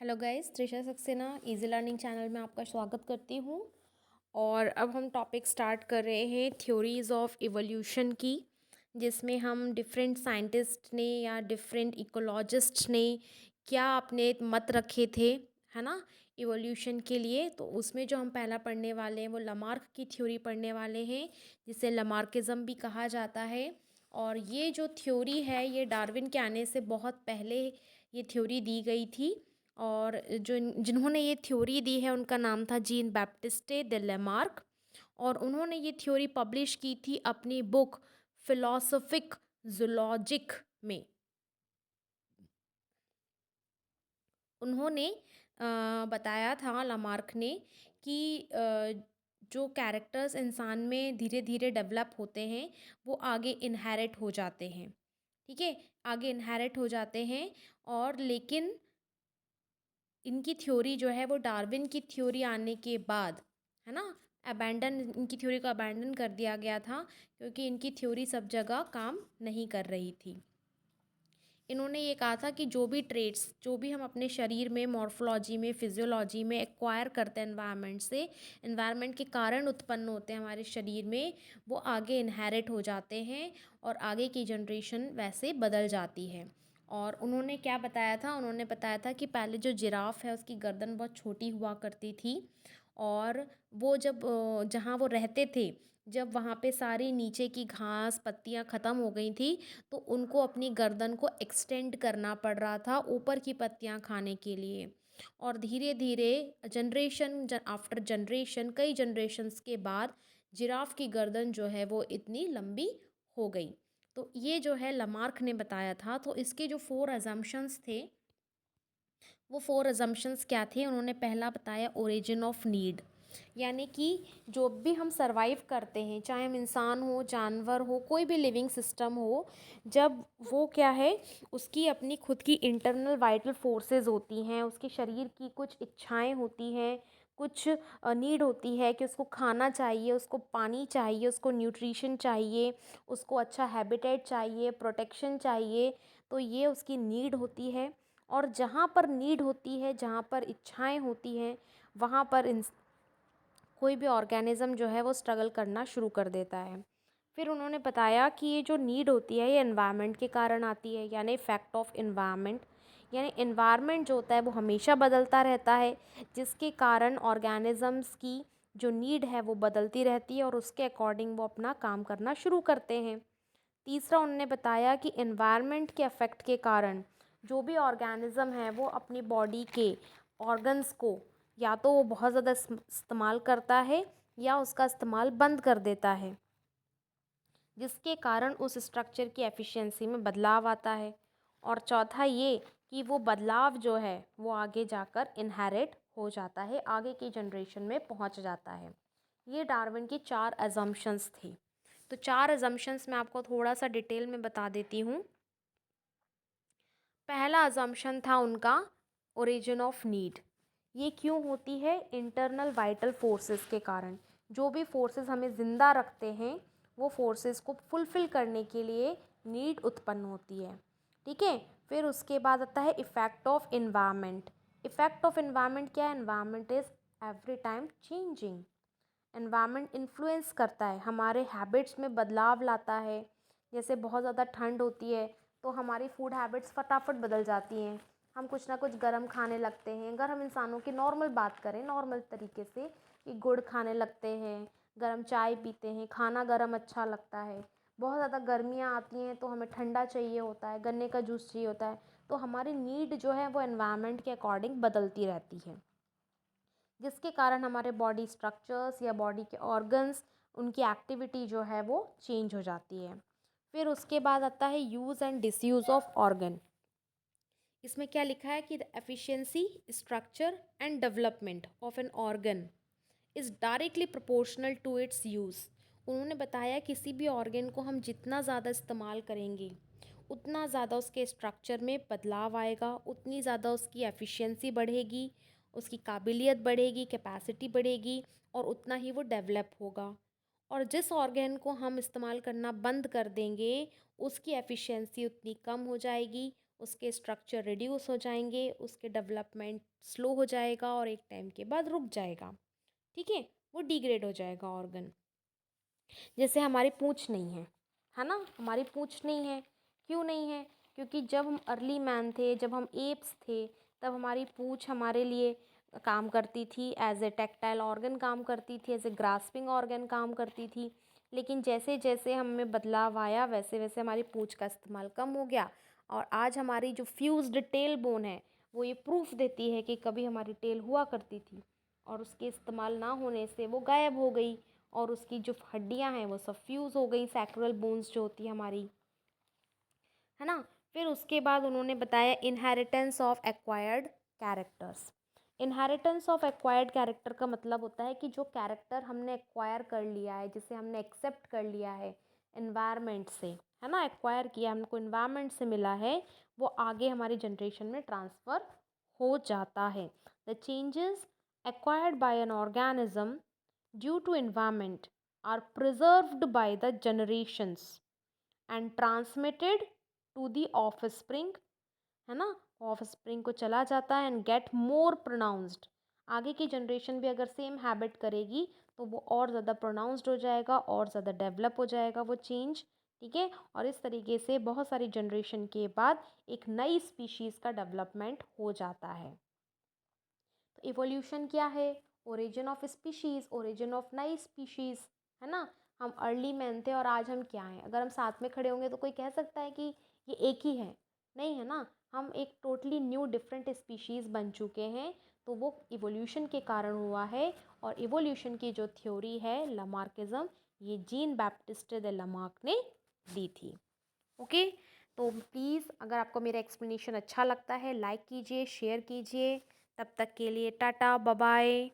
Hello guys, Trisha Saxena easy learning channel में आपका स्वागत करती हूँ। और अब हम टॉपिक स्टार्ट कर रहे हैं थ्योरीज ऑफ इवोल्यूशन की, जिसमें हम डिफरेंट साइंटिस्ट ने या डिफरेंट इकोलॉजिस्ट ने क्या अपने मत रखे थे, है ना, इवोल्यूशन के लिए। तो उसमें जो हम पहला पढ़ने वाले हैं वो लमार्क की थ्योरी पढ़ने वाले हैं, जिसे लमार्किज्म भी कहा जाता है। और ये जो थ्योरी है ये डार्विन के आने से बहुत पहले ये थ्योरी दी गई थी। और जो जिन्होंने ये थ्योरी दी है उनका नाम था जीन बैप्टिस्टे दे लेमार्क। और उन्होंने ये थ्योरी पब्लिश की थी अपनी बुक फिलोसोफिक जूलॉजिक में। उन्होंने बताया था लामार्क ने कि जो कैरेक्टर्स इंसान में धीरे धीरे डेवलप होते हैं वो आगे इनहेरिट हो जाते हैं। ठीक है, आगे इनहेरिट हो जाते हैं। और लेकिन इनकी थ्योरी जो है वो डार्विन की थ्योरी आने के बाद, है ना, अबैंडन, इनकी थ्योरी को अबैंडन कर दिया गया था, क्योंकि इनकी थ्योरी सब जगह काम नहीं कर रही थी। इन्होंने ये कहा था कि जो भी ट्रेड्स, जो भी हम अपने शरीर में मॉर्फोलॉजी में फिजियोलॉजी में एक्वायर करते हैं एनवायरनमेंट से, एनवायरनमेंट के कारण उत्पन्न होते हैं हमारे शरीर में, वो आगे इनहेरिट हो जाते हैं और आगे की जनरेशन वैसे बदल जाती है। और उन्होंने क्या बताया था, उन्होंने बताया था कि पहले जो जिराफ है उसकी गर्दन बहुत छोटी हुआ करती थी। और वो जब जहाँ वो रहते थे, जब वहाँ पे सारी नीचे की घास पत्तियाँ ख़त्म हो गई थी, तो उनको अपनी गर्दन को एक्सटेंड करना पड़ रहा था ऊपर की पत्तियाँ खाने के लिए। और धीरे धीरे जनरेशन आफ्टर जनरेशन, कई जनरेशन्स के बाद जिराफ की गर्दन जो है वो इतनी लंबी हो गई। तो ये जो है लमार्क ने बताया था। तो इसके जो 4 अजम्पशंस थे, वो 4 अजम्पशंस क्या थे, उन्होंने पहला बताया ओरिजिन ऑफ नीड। यानी कि जो भी हम सरवाइव करते हैं, चाहे हम इंसान हो, जानवर हो, कोई भी लिविंग सिस्टम हो, जब वो क्या है, उसकी अपनी खुद की इंटरनल वाइटल फोर्सेस होती हैं, उसके शरीर की कुछ इच्छाएं होती हैं, कुछ नीड होती है कि उसको खाना चाहिए, उसको पानी चाहिए, उसको न्यूट्रिशन चाहिए, उसको अच्छा हैबिटेट चाहिए, प्रोटेक्शन चाहिए। तो ये उसकी नीड होती है। और जहाँ पर नीड होती है, जहाँ पर इच्छाएं होती हैं, वहाँ पर कोई भी ऑर्गेनिज्म जो है वो स्ट्रगल करना शुरू कर देता है। फिर उन्होंने बताया कि ये जो नीड होती है ये एनवायरनमेंट के कारण आती है, यानी इफ़ेक्ट ऑफ एनवायरनमेंट। यानी एनवायरनमेंट जो होता है वो हमेशा बदलता रहता है, जिसके कारण ऑर्गेनिजम्स की जो नीड है वो बदलती रहती है और उसके अकॉर्डिंग वो अपना काम करना शुरू करते हैं। तीसरा उन्होंने बताया कि एनवायरनमेंट के अफेक्ट के कारण जो भी ऑर्गेनिज्म है वो अपनी बॉडी के ऑर्गन्स को या तो वो बहुत ज़्यादा इस्तेमाल करता है या उसका इस्तेमाल बंद कर देता है, जिसके कारण उस स्ट्रक्चर की एफिशिएंसी में बदलाव आता है। और चौथा ये कि वो बदलाव जो है वो आगे जाकर इनहेरिट हो जाता है, आगे की जनरेशन में पहुंच जाता है। ये डार्विन की 4 अजम्पशंस थी। तो 4 अजम्पशंस मैं आपको थोड़ा सा डिटेल में बता देती हूँ। पहला अजम्पशन था उनका ओरिजिन ऑफ नीड। ये क्यों होती है? इंटरनल वाइटल फोर्सेस के कारण। जो भी फोर्सेस हमें ज़िंदा रखते हैं वो फोर्सेस को फुलफ़िल करने के लिए नीड उत्पन्न होती है। ठीक है, फिर उसके बाद आता है effect of environment. Effect of environment क्या है? Environment is every time changing. Environment influence करता है, हमारे हैबिट्स में बदलाव लाता है। जैसे बहुत ज़्यादा ठंड होती है तो हमारी फूड हैबिट्स फटाफट बदल जाती हैं, हम कुछ ना कुछ गर्म खाने लगते हैं। अगर हम इंसानों की नॉर्मल बात करें, नॉर्मल तरीके से, कि गुड़ खाने लगते हैं, गर्म चाय पीते हैं, खाना गर्म अच्छा लगता है। बहुत ज़्यादा गर्मियाँ आती हैं तो हमें ठंडा चाहिए होता है, गन्ने का जूस चाहिए होता है। तो हमारी नीड जो है वो एनवायरनमेंट के अकॉर्डिंग बदलती रहती है, जिसके कारण हमारे बॉडी स्ट्रक्चर्स या बॉडी के ऑर्गन्स, उनकी एक्टिविटी जो है वो चेंज हो जाती है। फिर उसके बाद आता है use and disuse of organ. इसमें क्या लिखा है कि the efficiency, structure and development of an organ is directly proportional to its use. उन्होंने बताया किसी भी ऑर्गन को हम जितना ज़्यादा इस्तेमाल करेंगे उतना ज़्यादा उसके स्ट्रक्चर में बदलाव आएगा, उतनी ज़्यादा उसकी एफिशिएंसी बढ़ेगी, उसकी काबिलियत बढ़ेगी, कैपेसिटी बढ़ेगी, और उतना ही वो डेवलप होगा। और जिस ऑर्गन को हम इस्तेमाल करना बंद कर देंगे उसकी एफिशिएंसी उतनी कम हो जाएगी, उसके स्ट्रक्चर रिड्यूस हो जाएंगे, उसके डेवलपमेंट स्लो हो जाएगा और एक टाइम के बाद रुक जाएगा। ठीक है, वो डिग्रेड हो जाएगा ऑर्गन। जैसे हमारी पूँछ नहीं है ना, हमारी पूँछ नहीं है। क्यों नहीं है? क्योंकि जब हम अर्ली मैन थे, जब हम एप्स थे, तब हमारी पूँछ हमारे लिए काम करती थी, एज ए टैक्टाइल ऑर्गन काम करती थी, एज ए ग्रास्पिंग ऑर्गन काम करती थी। लेकिन जैसे जैसे हम में बदलाव आया, वैसे वैसे हमारी पूँछ का इस्तेमाल कम हो गया और आज हमारी जो फ्यूज्ड टेल बोन है, वो ये प्रूफ देती है कि कभी हमारी टेल हुआ करती थी और उसके इस्तेमाल ना होने से वो गायब हो गई और उसकी जो हड्डियां हैं वो सब फ्यूज़ हो गई, सैक्रल बोन्स जो होती है हमारी, है ना। फिर उसके बाद उन्होंने बताया inheritance of acquired characters. Inheritance of acquired character का मतलब होता है कि जो कैरेक्टर हमने एक्वायर कर लिया है, जिसे हमने एक्सेप्ट कर लिया है एनवायरनमेंट से, है ना, एक्वायर किया हमको एनवायरनमेंट से मिला है, वो आगे हमारी जनरेशन में ट्रांसफ़र हो जाता है। The changes acquired by an organism due to environment are preserved by the generations and transmitted to the offspring, है ना, offspring को चला जाता है and get more pronounced। आगे की जनरेशन भी अगर सेम हैबिट करेगी तो वो और ज़्यादा प्रोनाउंस्ड हो जाएगा और ज़्यादा डेवलप हो जाएगा वो चेंज। ठीक है, और इस तरीके से बहुत सारी जनरेशन के बाद एक नई स्पीशीज़ का डेवलपमेंट हो जाता है। तो इवोल्यूशन क्या है? Origin of species, origin of नई स्पीशीज़, है ना। हम अर्ली मैन थे और आज हम क्या हैं? अगर हम साथ में खड़े होंगे तो कोई कह सकता है कि ये एक ही है? नहीं, है ना। हम एक टोटली न्यू डिफरेंट स्पीशीज़ बन चुके हैं। तो वो इवोल्यूशन के कारण हुआ है। और इवोल्यूशन की जो थ्योरी है लमार्किज्म, ये जीन बैप्टिस्ट दे लमार्क ने दी थी। ओके, तो प्लीज़ अगर आपको मेरा एक्सप्लेनेशन अच्छा लगता है, लाइक कीजिए, शेयर कीजिए। तब तक के लिए टाटा, बाय बाय।